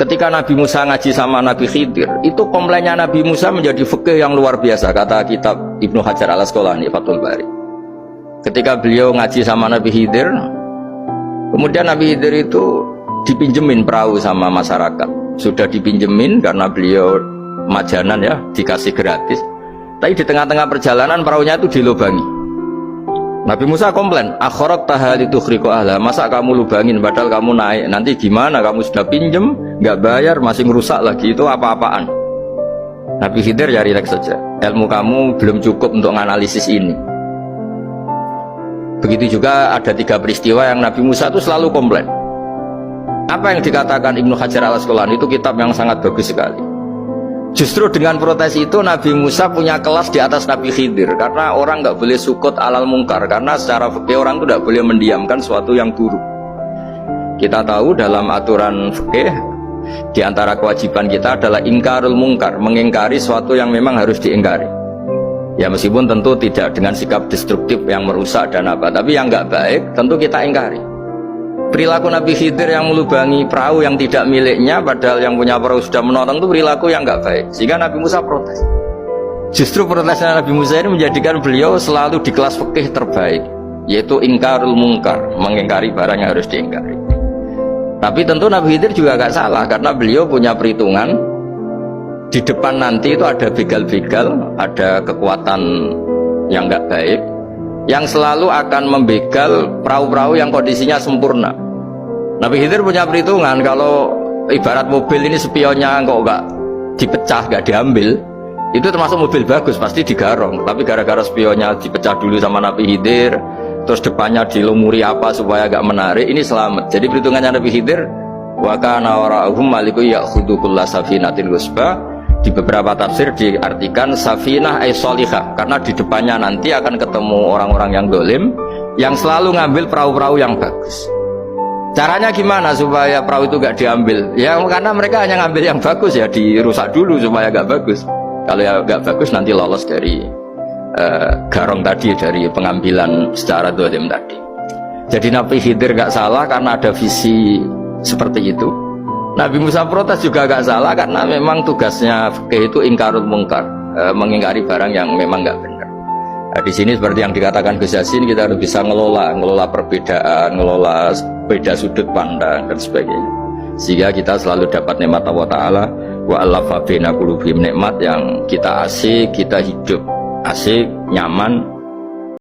Ketika Nabi Musa ngaji sama Nabi Khidir, itu komplainnya Nabi Musa menjadi fikih yang luar biasa, kata kitab Ibnu Hajar al-Asqalani Fathul Bari. Ketika beliau ngaji sama Nabi Khidir, kemudian Nabi Khidir itu dipinjemin perahu sama masyarakat. Sudah dipinjemin karena beliau majanan ya, dikasih gratis. Tapi di tengah-tengah perjalanan perahunya itu dilubangi. Nabi Musa komplain, akhorak tahal itu khriqo ahla, masa kamu lubangin padahal kamu naik, nanti gimana, kamu sudah pinjem, nggak bayar, masih ngerusak lagi, itu apa-apaan. Nabi Khidir ya rileks saja, ilmu kamu belum cukup untuk menganalisis ini. Begitu juga ada 3 peristiwa yang Nabi Musa itu selalu komplain. Apa yang dikatakan Ibnu Hajar al-Asqalani itu kitab yang sangat bagus sekali. Justru dengan protes itu Nabi Musa punya kelas di atas Nabi Khidir, karena orang nggak boleh sukut alal mungkar, karena secara fikih orang itu tidak boleh mendiamkan sesuatu yang buruk. Kita tahu dalam aturan fikih di antara kewajiban kita adalah ingkarul mungkar, mengingkari sesuatu yang memang harus diingkari. Ya meskipun tentu tidak dengan sikap destruktif yang merusak dan apa, tapi yang nggak baik tentu kita ingkari. Perilaku Nabi Khidir yang melubangi perahu yang tidak miliknya, padahal yang punya perahu sudah menotong, itu perilaku yang nggak baik. Sehingga Nabi Musa protes. Justru protesnya Nabi Musa ini menjadikan beliau selalu di kelas fikih terbaik, yaitu ingkarul mungkar, mengingkari barang yang harus diingkari. Tapi tentu Nabi Khidir juga nggak salah, karena beliau punya perhitungan di depan nanti itu ada begal-begal, ada kekuatan yang nggak baik, yang selalu akan membegal perahu-perahu yang kondisinya sempurna. Nabi Khidir punya perhitungan, kalau ibarat mobil ini spionnya kok nggak dipecah, nggak diambil, itu termasuk mobil bagus, pasti digarong. Tapi gara-gara spionnya dipecah dulu sama Nabi Khidir, terus depannya dilumuri apa supaya nggak menarik, ini selamat. Jadi perhitungannya Nabi Khidir, wa kana wara'uhum maliku ya'khudhu kulla safinatin ghusba. Di beberapa tafsir diartikan safinah ay sholihah, karena di depannya nanti akan ketemu orang-orang yang dolim yang selalu ngambil perahu-perahu yang bagus. Caranya gimana supaya perahu itu gak diambil? Ya karena mereka hanya ngambil yang bagus, ya dirusak dulu supaya gak bagus. Kalau ya gak bagus nanti lolos dari garong tadi, dari pengambilan secara dolim tadi. Jadi Nabi Khidir gak salah karena ada visi seperti itu. Nabi Musa protes juga gak salah karena memang tugasnya fikih itu ingkarul mungkar, mengingkari barang yang memang gak benar. Nah, di sini seperti yang dikatakan Gus Yassin, kita harus bisa ngelola perbedaan, ngelola beda sudut pandang dan sebagainya, sehingga kita selalu dapat nikmat Allah Ta'ala. Wa alafa baina qulubihim, nikmat yang kita asik, kita hidup asik, nyaman,